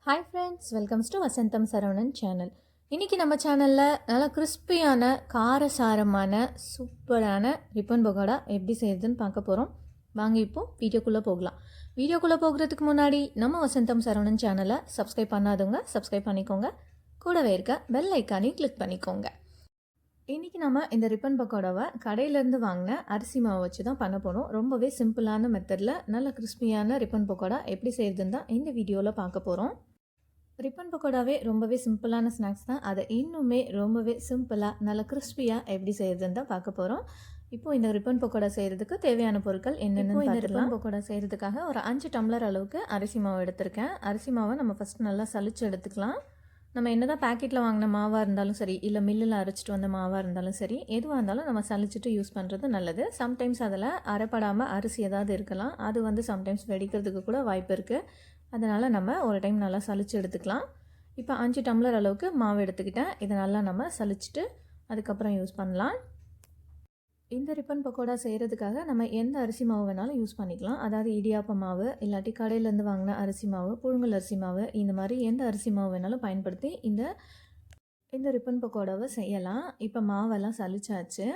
Hi friends, welcomes to Vasantham Saravanan channel. இன்றைக்கி நம்ம சேனலில் நல்லா கிறிஸ்பியான காரசாரமான சூப்பரான ரிப்பன் பகோடா எப்படி செய்யுதுன்னு பார்க்க போகிறோம். வாங்க இப்போது வீடியோக்குள்ளே போகலாம். வீடியோக்குள்ளே போகிறதுக்கு முன்னாடி நம்ம வசந்தம் சரவணன் சேனலை சப்ஸ்கிரைப் பண்ணாதவங்க சப்ஸ்கிரைப் பண்ணிக்கோங்க. கூடவே இருக்க பெல் ஐக்கானையும் கிளிக் பண்ணிக்கோங்க. இன்றைக்கி நம்ம இந்த ரிப்பன் பக்கோடாவை கடையிலேருந்து வாங்கின அரிசி மாவை வச்சு தான் பண்ண போகிறோம். ரொம்பவே சிம்பிளான மெத்தடில் நல்ல கிறிஸ்பியான ரிப்பன் பக்கோடா எப்படி செய்யுதுன்னு தான் இந்த வீடியோவில் பார்க்க போகிறோம். ரிப்பன் பக்கோடாவே ரொம்பவே சிம்பிளான ஸ்நாக்ஸ் தான். அதை இன்னுமே ரொம்பவே சிம்பிளாக நல்ல கிறிஸ்பியாக எப்படி செய்யுதுன்னு தான் பார்க்க போகிறோம். இப்போது இந்த ரிப்பன் பக்கோடா செய்கிறதுக்கு தேவையான பொருட்கள் என்னென்னு இந்த ரிப்பன் பக்கோடா செய்கிறதுக்காக ஒரு 5 டம்ளர் அளவுக்கு அரிசி மாவு எடுத்திருக்கேன். அரிசி மாவை நம்ம ஃபஸ்ட்டு நல்லா சலிச்சு எடுத்துக்கலாம். நம்ம என்ன தான் பேக்கெட்டில் வாங்கின மாவாக இருந்தாலும் சரி, இல்லை மில்லில் அரைச்சிட்டு வந்த மாவாக இருந்தாலும் சரி, எதுவாக இருந்தாலும் நம்ம சலிச்சுட்டு யூஸ் பண்ணுறது நல்லது. சம்டைம்ஸ் அதில் அரைப்படாமல் அரிசி ஏதாவது இருக்கலாம். அது சம்டைம்ஸ் வெடிக்கிறதுக்கு கூட வாய்ப்பு இருக்குது. அதனால் நம்ம ஒரு டைம் நல்லா சலிச்சு எடுத்துக்கலாம். இப்போ 5 டம்ளர் அளவுக்கு மாவு எடுத்துக்கிட்டேன். இதை நல்லா நம்ம சலிச்சுட்டு அதுக்கப்புறம் யூஸ் பண்ணலாம். இந்த ரிப்பன் பக்கோடா செய்கிறதுக்காக நம்ம எந்த அரிசி மாவு வேணாலும் யூஸ் பண்ணிக்கலாம். அதாவது இடியாப்ப மாவு, இல்லாட்டி கடையிலேருந்து வாங்கின அரிசி மாவு, புழுங்கல் அரிசி மாவு, இந்த மாதிரி எந்த அரிசி மாவு வேணாலும் பயன்படுத்தி இந்த ரிப்பன் பக்கோடாவை செய்யலாம். இப்போ மாவெல்லாம் சலிச்சாச்சு.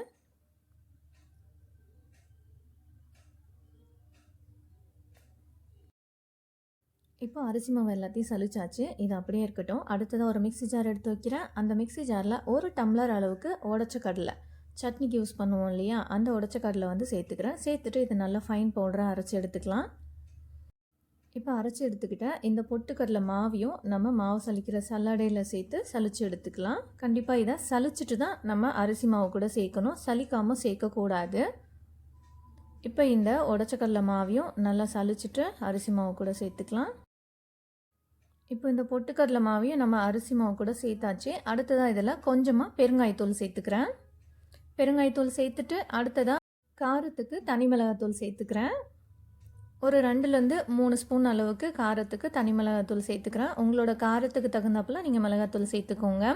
இப்போ அரிசி மாவு எல்லாத்தையும் சலிச்சாச்சு. இது அப்படியே இருக்கட்டும். அடுத்ததாக ஒரு மிக்ஸி ஜார் எடுத்து வைக்கிறேன். அந்த மிக்ஸி ஜாரில் 1 டம்ளர் அளவுக்கு உடச்ச கடலை, சட்னிக்கு யூஸ் பண்ணுவோம் இல்லையா, அந்த உடச்ச கடலை சேர்த்துக்கிறேன். சேர்த்துட்டு இது நல்லா ஃபைன் பவுடராக அரைச்சி எடுத்துக்கலாம். இப்போ அரைச்சி எடுத்துக்கிட்டேன். இந்த பொட்டுக்கடலை மாவையும் நம்ம மாவு சலிக்கிற சல்லடையில் சேர்த்து சலிச்சு எடுத்துக்கலாம். கண்டிப்பாக இதை சலிச்சுட்டு தான் நம்ம அரிசி மாவு கூட சேர்க்கணும், சலிக்காமல் சேர்க்கக்கூடாது. இப்போ இந்த உடச்ச கடலை மாவையும் நல்லா சலிச்சுட்டு அரிசி மாவு கூட சேர்த்துக்கலாம். இப்போ இந்த பொட்டுக்கடலை மாவையும் நம்ம அரிசி மாவு கூட சேர்த்தாச்சு. அடுத்ததாக இதில் கொஞ்சமாக பெருங்காயத்தூள் சேர்த்துக்கிறேன். பெருங்காயத்தூள் சேர்த்துட்டு அடுத்ததாக காரத்துக்கு தனி மிளகாத்தூள் சேர்த்துக்கிறேன். ஒரு 2லேருந்து 3 ஸ்பூன் அளவுக்கு காரத்துக்கு தனி மிளகாத்தூள் சேர்த்துக்கிறேன். உங்களோட காரத்துக்கு தகுந்தாப்பில் நீங்கள் மிளகாத்தூள் சேர்த்துக்கோங்க.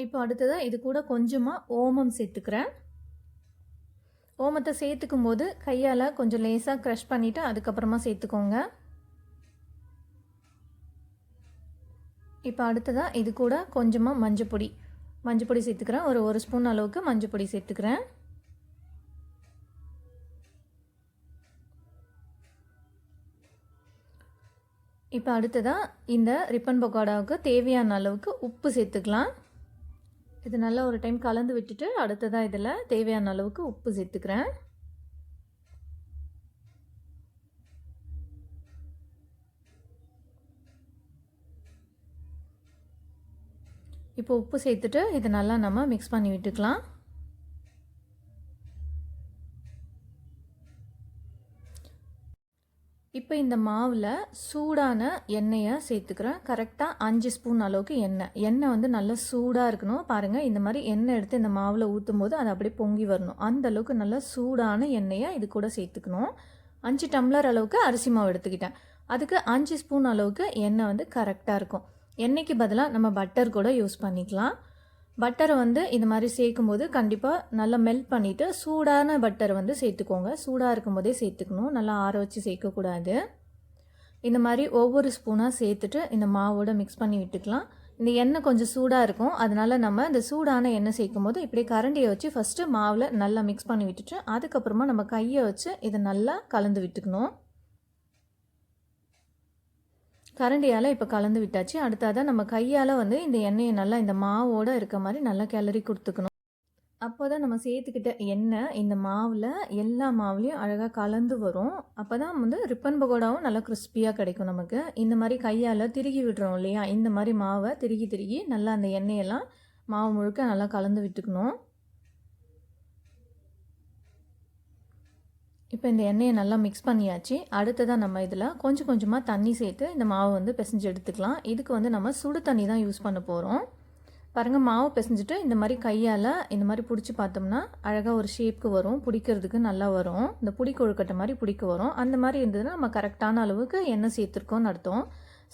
இப்போ அடுத்ததாக இது கூட கொஞ்சமாக ஓமம் சேர்த்துக்கிறேன். ஓமத்தை சேர்த்துக்கும் போது கையால் கொஞ்சம் லேசாக க்ரஷ் பண்ணிவிட்டு அதுக்கப்புறமா சேர்த்துக்கோங்க. இப்போ அடுத்ததாக இது கூட கொஞ்சமாக மஞ்சப்பொடி சேர்த்துக்கிறேன். ஒரு ஸ்பூன் அளவுக்கு மஞ்சப்பொடி சேர்த்துக்கிறேன். இப்போ அடுத்ததாக இந்த ரிப்பன் பக்கோடாவுக்கு தேவையான அளவுக்கு உப்பு சேர்த்துக்கலாம். இது நல்லா ஒரு டைம் கலந்து விட்டுட்டு அடுத்ததாக இதில் தேவையான அளவுக்கு உப்பு சேர்த்துக்கிறேன். இப்போ உப்பு சேர்த்துட்டு இது நல்லா நம்ம மிக்ஸ் பண்ணி விட்டுக்கலாம். இப்போ இந்த மாவில் சூடான எண்ணெயை சேர்த்துக்கிறேன். கரெக்டாக 5 ஸ்பூன் அளவுக்கு எண்ணெய் நல்லா சூடாக இருக்கணும். பாருங்கள், இந்த மாதிரி எண்ணெய் எடுத்து இந்த மாவில் ஊற்றும் போது அது அப்படியே பொங்கி வரணும். அந்த அளவுக்கு நல்லா சூடான எண்ணெயை இது கூட சேர்த்துக்கணும். 5 டம்ளர் அளவுக்கு அரிசி மாவு எடுத்துக்கிட்டேன். அதுக்கு 5 ஸ்பூன் அளவுக்கு எண்ணெய் கரெக்டாக இருக்கும். எண்ணெய்க்கு பதிலாக நம்ம பட்டர் கூட யூஸ் பண்ணிக்கலாம். பட்டரை இந்த மாதிரி சேர்க்கும் போது கண்டிப்பாக நல்லா மெல்ட் பண்ணிவிட்டு சூடான பட்டரை சேர்த்துக்கோங்க. சூடாக இருக்கும் போதே சேர்த்துக்கணும், நல்லா ஆற வச்சு சேர்க்கக்கூடாது. இந்த மாதிரி ஒவ்வொரு ஸ்பூனாக சேர்த்துட்டு இந்த மாவோட மிக்ஸ் பண்ணி விட்டுக்கலாம். இந்த எண்ணெய் கொஞ்சம் சூடாக இருக்கும், அதனால் நம்ம இந்த சூடான எண்ணெய் சேர்க்கும் போது இப்படி கரண்டியை வச்சு ஃபஸ்ட்டு மாவில் நல்லா மிக்ஸ் பண்ணி விட்டுட்டு அதுக்கப்புறமா நம்ம கையை வச்சு இதை நல்லா கலந்து விட்டுக்கணும். கரண்டியால் இப்போ கலந்து விட்டாச்சு. அடுத்ததாக நம்ம கையால் இந்த எண்ணெயை நல்லா இந்த மாவோடு இருக்க மாதிரி நல்லா கிளறி கொடுத்துக்கணும். அப்போ தான் நம்ம சேர்த்துக்கிட்ட எண்ணெய் இந்த மாவில் எல்லா மாவுலேயும் அழகாக கலந்து வரும். அப்போ தான் ரிப்பன் பகோடாவும் நல்லா கிறிஸ்பியாக கிடைக்கும் நமக்கு. இந்த மாதிரி கையால் திருகி விடுறோம் இல்லையா, இந்த மாதிரி மாவை திருகி நல்லா அந்த எண்ணெயெல்லாம் மாவு முழுக்க நல்லா கலந்து விட்டுக்கணும். இப்போ இந்த எண்ணெயை நல்லா மிக்ஸ் பண்ணியாச்சு. அடுத்ததாக நம்ம இதில் கொஞ்சம் கொஞ்சமாக தண்ணி சேர்த்து இந்த மாவு பிசைஞ்சு எடுத்துக்கலாம். இதுக்கு நம்ம சுடு தண்ணி தான் யூஸ் பண்ண போகிறோம். பாருங்கள், மாவு பிசைஞ்சிட்டு இந்த மாதிரி கையால் இந்த மாதிரி பிடிச்சி பார்த்தோம்னா அழகாக ஒரு ஷேப்புக்கு வரும், பிடிக்கிறதுக்கு நல்லா வரும். இந்த புடி கொழுக்கட்டை மாதிரி பிடிக்க வரும். அந்த மாதிரி இருந்ததுன்னா நம்ம கரெக்டான அளவுக்கு எண்ணெய் சேர்த்துருக்கோன்னு அர்த்தம்.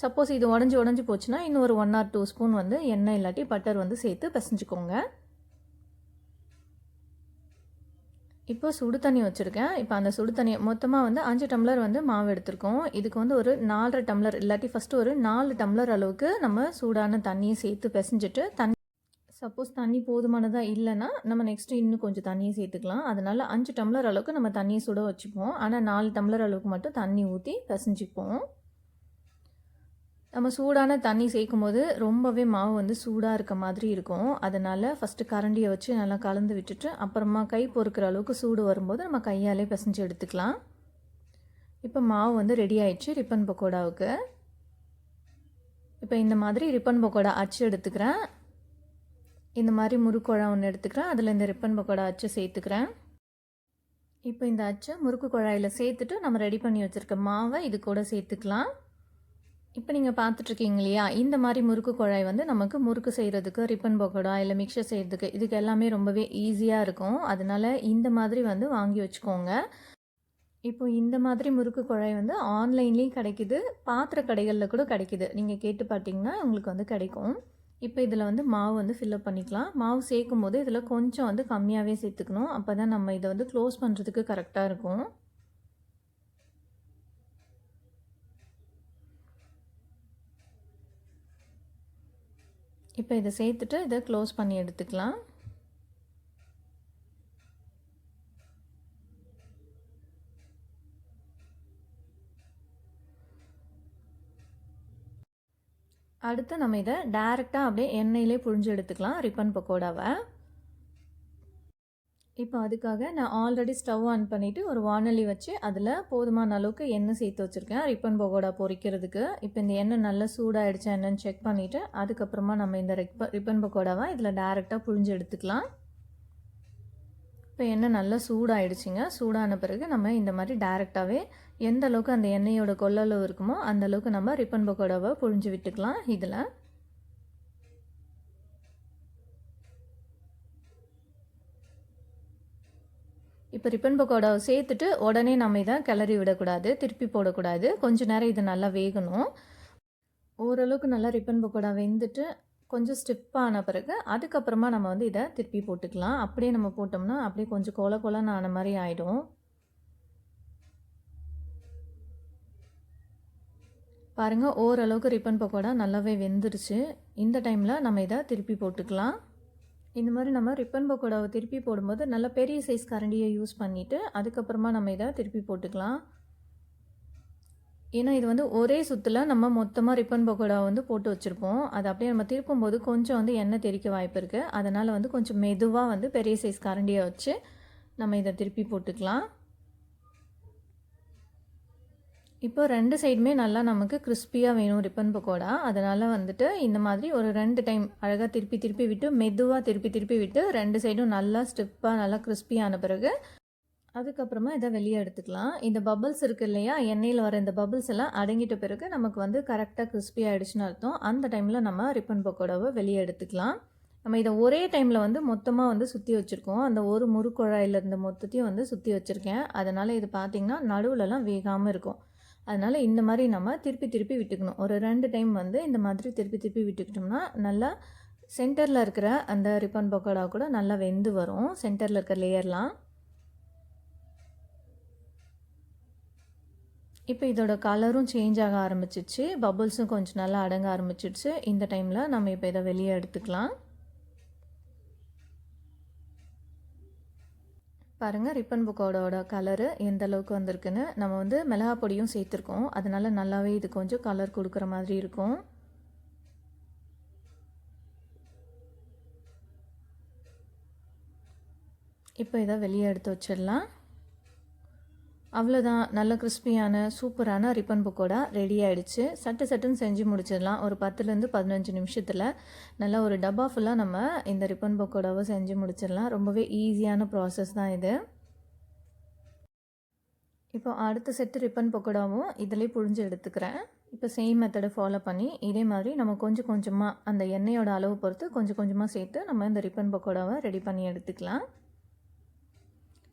சப்போஸ் இது உடஞ்சி போச்சுன்னா இன்னும் ஒரு 1 or 2 ஸ்பூன் எண்ணெய் இல்லாட்டி பட்டர் சேர்த்து பிசைஞ்சுக்கோங்க. இப்போ சுடு தண்ணி வச்சுருக்கேன். இப்போ அந்த சுடு தண்ணியை மொத்தமாக வந்து 5 டம்ளர் வந்து மாவு எடுத்திருக்கோம். இதுக்கு வந்து ஒரு 4.5 டம்ளர் இல்லாட்டி ஃபஸ்ட்டு ஒரு 4 டம்ளர் அளவுக்கு நம்ம சூடான தண்ணியை சேர்த்து பிசைஞ்சிட்டு சப்போஸ் தண்ணி போதுமானதாக இல்லைன்னா நம்ம நெக்ஸ்ட்டு இன்னும் கொஞ்சம் தண்ணியை சேர்த்துக்கலாம். அதனால் 5 டம்ளர் அளவுக்கு நம்ம தண்ணியை சுட வச்சுப்போம். ஆனால் 4 டம்ளர் அளவுக்கு மட்டும் தண்ணி ஊற்றி பிசைஞ்சிப்போம். நம்ம சூடான தண்ணி சேர்க்கும்போது ரொம்பவே மாவு வந்து சூடாக இருக்க மாதிரி இருக்கும். அதனால் ஃபஸ்ட்டு கரண்டியை வச்சு நல்லா கலந்து விட்டுட்டு அப்புறமா கை பொறுக்கிற அளவுக்கு சூடு வரும்போது நம்ம கையாலே பிசைஞ்சு எடுத்துக்கலாம். இப்போ மாவு வந்து ரெடி ஆயிடுச்சு ரிப்பன் பக்கோடாவுக்கு. இப்போ இந்த மாதிரி ரிப்பன் பக்கோடா அச்சு எடுத்துக்கிறேன். இந்த மாதிரி முறுக்குழா ஒன்று எடுத்துக்கிறேன். அதில் இந்த ரிப்பன் பக்கோடா அச்சு சேர்த்துக்கிறேன். இப்போ இந்த அச்சை முறுக்கு குழாயில் சேர்த்துட்டு நம்ம ரெடி பண்ணி வச்சுருக்க மாவை இது கூட சேர்த்துக்கலாம். இப்போ நீங்கள் பார்த்துட்ருக்கீங்க இல்லையா, இந்த மாதிரி முறுக்கு குழாய் வந்து நமக்கு முறுக்கு செய்கிறதுக்கு, ரிப்பன் பக்கோடா இல்லை மிக்சர் செய்கிறதுக்கு இதுக்கு எல்லாமே ரொம்பவே ஈஸியாக இருக்கும். அதனால் இந்த மாதிரி வந்து வாங்கி வச்சுக்கோங்க. இப்போ இந்த மாதிரி முறுக்கு குழாய் வந்து ஆன்லைன்லேயும் கிடைக்கிது, பாத்திர கடைகளில் கூட கிடைக்கிது. நீங்கள் கேட்டு பார்த்தீங்கன்னா உங்களுக்கு வந்து கிடைக்கும். இப்போ இதில் வந்து மாவு வந்து ஃபில்லப் பண்ணிக்கலாம். மாவு சேர்க்கும் போது இதில் கொஞ்சம் வந்து கம்மியாகவே சேர்த்துக்கணும். அப்போ தான் நம்ம இதை வந்து க்ளோஸ் பண்ணுறதுக்கு கரெக்டாக இருக்கும். இப்போ இதை சேர்த்துட்டு இதை க்ளோஸ் பண்ணி எடுத்துக்கலாம். அடுத்து நம்ம இதை டைரெக்டாக அப்படியே எண்ணெயிலே புழிஞ்சு எடுத்துக்கலாம் ரிப்பன் பக்கோடாவை. இப்போ அதுக்காக நான் ஆல்ரெடி ஸ்டவ் ஆன் பண்ணிவிட்டு ஒரு வானொலி வச்சு அதில் போதுமான அளவுக்கு எண்ணெய் சேர்த்து வச்சுருக்கேன் ரிப்பன் பக்கோடா பொரிக்கிறதுக்கு. இப்போ இந்த எண்ணெய் நல்லா சூடாகிடுச்சா என்னன்னு செக் பண்ணிவிட்டு அதுக்கப்புறமா நம்ம இந்த ரிப்பன் பக்கோடாவை இதில் டைரெக்டாக புழிஞ்சு எடுத்துக்கலாம். இப்போ எண்ணெய் நல்லா சூடாகிடுச்சிங்க. சூடான பிறகு நம்ம இந்த மாதிரி டைரெக்டாகவே எந்த அளவுக்கு அந்த எண்ணெயோட கொள்ளளவு இருக்குமோ அந்தளவுக்கு நம்ம ரிப்பன் பக்கோடாவை புழிஞ்சு விட்டுக்கலாம். இதில் இப்போ ரிப்பன் பக்கோடாவை சேர்த்துட்டு உடனே நம்ம இதை கிளறி விடக்கூடாது, திருப்பி போடக்கூடாது. கொஞ்சம் நேரம் இது நல்லா வேகணும். ஓரளவுக்கு நல்லா ரிப்பன் பக்கோடா வெந்துட்டு கொஞ்சம் ஸ்டிப்பான பிறகு அதுக்கப்புறமா நம்ம வந்து இதை திருப்பி போட்டுக்கலாம். அப்படியே நம்ம போட்டோம்னா அப்படியே கொஞ்சம் கொலன்னு ஆன மாதிரி ஆகிடும். பாருங்கள், ஓரளவுக்கு ரிப்பன் பக்கோடா நல்லாவே வெந்துருச்சு. இந்த டைமில் நம்ம இதை திருப்பி போட்டுக்கலாம். இந்த மாதிரி நம்ம ரிப்பன் பக்கோடாவை திருப்பி போடும்போது நல்ல பெரிய சைஸ் கரண்டியை யூஸ் பண்ணிவிட்டு அதுக்கப்புறமா நம்ம இதை திருப்பி போட்டுக்கலாம். ஏன்னா இது வந்து ஒரே சுற்றில் நம்ம மொத்தமாக ரிப்பன் பக்கோடா வந்து போட்டு வச்சுருப்போம். அது அப்படியே நம்ம திருப்பும்போது கொஞ்சம் வந்து எண்ணெய் தெறிக்க வாய்ப்பு இருக்குது. அதனால் வந்து கொஞ்சம் மெதுவாக வந்து பெரிய சைஸ் கரண்டியை வச்சு நம்ம இதை திருப்பி போட்டுக்கலாம். இப்போ 2 சைடுமே நல்லா நமக்கு கிறிஸ்பியாக வேணும் ரிப்பன் பக்கோடா. அதனால் வந்துட்டு இந்த மாதிரி ஒரு 2 டைம் அழகாக திருப்பி விட்டு மெதுவாக திருப்பி விட்டு 2 சைடும் நல்லா ஸ்டிப்பாக நல்லா கிறிஸ்பியான பிறகு அதுக்கப்புறமா இதை வெளியே எடுத்துக்கலாம். இந்த பபிள்ஸ் இருக்குது இல்லையா, எண்ணெயில் வர இந்த பபிள்ஸ் எல்லாம் அடங்கிட்ட பிறகு நமக்கு வந்து கரெக்டாக கிறிஸ்பி ஆகிடுச்சுன்னு அர்த்தம். அந்த டைமில் நம்ம ரிப்பன் பக்கோடாவை வெளியே எடுத்துக்கலாம். நம்ம இதை ஒரே டைமில் வந்து மொத்தமாக வந்து சுற்றி வச்சுருக்கோம். அந்த ஒரு முறுக்குழாயில் இருந்த மொத்தத்தையும் வந்து சுற்றி வச்சுருக்கேன். அதனால் இது பார்த்திங்கன்னா நடுவிலலாம் வேகாமல் இருக்கும். அதனால் இந்த மாதிரி நம்ம திருப்பி விட்டுக்கணும். ஒரு 2 டைம் வந்து இந்த மாதிரி திருப்பி விட்டுக்கிட்டோம்னா நல்லா சென்டரில் இருக்கிற அந்த ரிப்பன் பக்கோடா கூட நல்லா வெந்து வரும். சென்டரில் இருக்கிற லேயர்லாம். இப்போ இதோட கலரும் சேஞ்ச் ஆக ஆரம்பிச்சிடுச்சு. பபுள்ஸும் கொஞ்சம் நல்லா அடங்க ஆரம்பிச்சிடுச்சு. இந்த டைமில் நம்ம இப்போ இதை வெளியே எடுத்துக்கலாம். பாருங்கள், ரிப்பன் பக்கோடாவோட கலரு எந்த அளவுக்கு வந்திருக்குன்னு. நம்ம வந்து மிளகா பொடியும் சேர்த்துருக்கோம். அதனால் நல்லாவே இது கொஞ்சம் கலர் கொடுக்குற மாதிரி இருக்கும். இப்போ இதை வெளியே எடுத்து வச்சிடலாம். அவ்வளோதான், நல்ல கிறிஸ்பியான சூப்பரான ரிப்பன் பக்கோடா ரெடி ஆகிடுச்சு. சட்டுன்னு செஞ்சு முடிச்சிடலாம். ஒரு 10லேருந்து 15 நிமிஷத்தில் நல்லா ஒரு டப்பா ஃபுல்லாக நம்ம இந்த ரிப்பன் பக்கோடாவை செஞ்சு முடிச்சிடலாம். ரொம்பவே ஈஸியான ப்ராசஸ் தான் இது. இப்போ அடுத்த செட்டு ரிப்பன் பக்கோடாவும் இதிலே புழிஞ்சு எடுத்துக்கிறேன். இப்போ சேம் மெத்தடை ஃபாலோ பண்ணி இதே மாதிரி நம்ம கொஞ்சமாக அந்த எண்ணெயோட அளவு பொறுத்து கொஞ்சமாக சேர்த்து நம்ம இந்த ரிப்பன் பக்கோடாவை ரெடி பண்ணி எடுத்துக்கலாம்.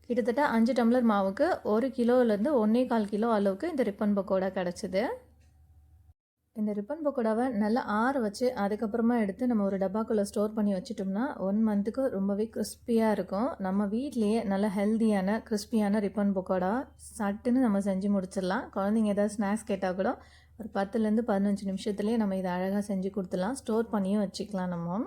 கிட்டத்தட்ட 5 டம்ளர் மாவுக்கு 1 கிலோலேருந்து 1.25 கிலோ அளவுக்கு இந்த ரிப்பன் பக்கோடா கிடச்சிது. இந்த ரிப்பன் பக்கோடாவை நல்லா ஆற வச்சு அதுக்கப்புறமா எடுத்து நம்ம ஒரு டப்பாக்குள்ளே ஸ்டோர் பண்ணி வச்சுட்டோம்னா 1 மந்த்துக்கு ரொம்பவே கிறிஸ்பியாக இருக்கும். நம்ம வீட்லேயே நல்ல ஹெல்த்தியான கிறிஸ்பியான ரிப்பன் பக்கோடா சட்டுன்னு நம்ம செஞ்சு முடிச்சிடலாம். குழந்தைங்க ஏதாவது ஸ்நாக்ஸ் கேட்டால் கூட ஒரு 10லேருந்து 15 நிமிஷத்துலேயே நம்ம இதை அழகாக செஞ்சு கொடுத்துடலாம். ஸ்டோர் பண்ணியும் வச்சுக்கலாம் நம்ம.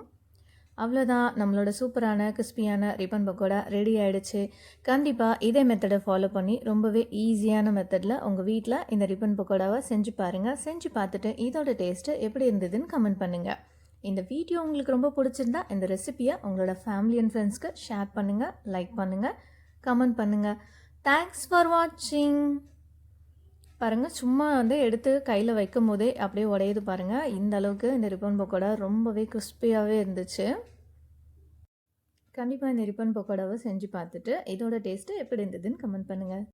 அவ்வளோதான், நம்மளோட சூப்பரான கிறிஸ்பியான ரிப்பன் பக்கோடா ரெடி ஆகிடுச்சு. கண்டிப்பாக இதே மெத்தடை ஃபாலோ பண்ணி ரொம்பவே ஈஸியான மெத்தடில் உங்கள் வீட்டில் இந்த ரிப்பன் பக்கோடாவை செஞ்சு பாருங்கள். செஞ்சு பார்த்துட்டு இதோட டேஸ்ட்டு எப்படி இருந்ததுன்னு கமெண்ட் பண்ணுங்கள். இந்த வீடியோ உங்களுக்கு ரொம்ப பிடிச்சிருந்தா இந்த ரெசிபியை உங்களோட ஃபேமிலி அண்ட் ஃப்ரெண்ட்ஸ்க்கு ஷேர் பண்ணுங்கள், லைக் பண்ணுங்கள், கமெண்ட் பண்ணுங்கள். தேங்க்ஸ் ஃபார் வாட்சிங். பாருங்கள், சும்மா எடுத்து கையில் வைக்கும் போதே அப்படியே உடையுது பாருங்கள். இந்த அளவுக்கு இந்த ரிப்பன் பக்கோடா ரொம்பவே கிறிஸ்பியாகவே இருந்துச்சு. கண்டிப்பாக இந்த ரிப்பன் பக்கோடாவை செஞ்சு பார்த்துட்டு இதோட டேஸ்ட்டு எப்படி இருந்ததுன்னு கமெண்ட் பண்ணுங்கள்.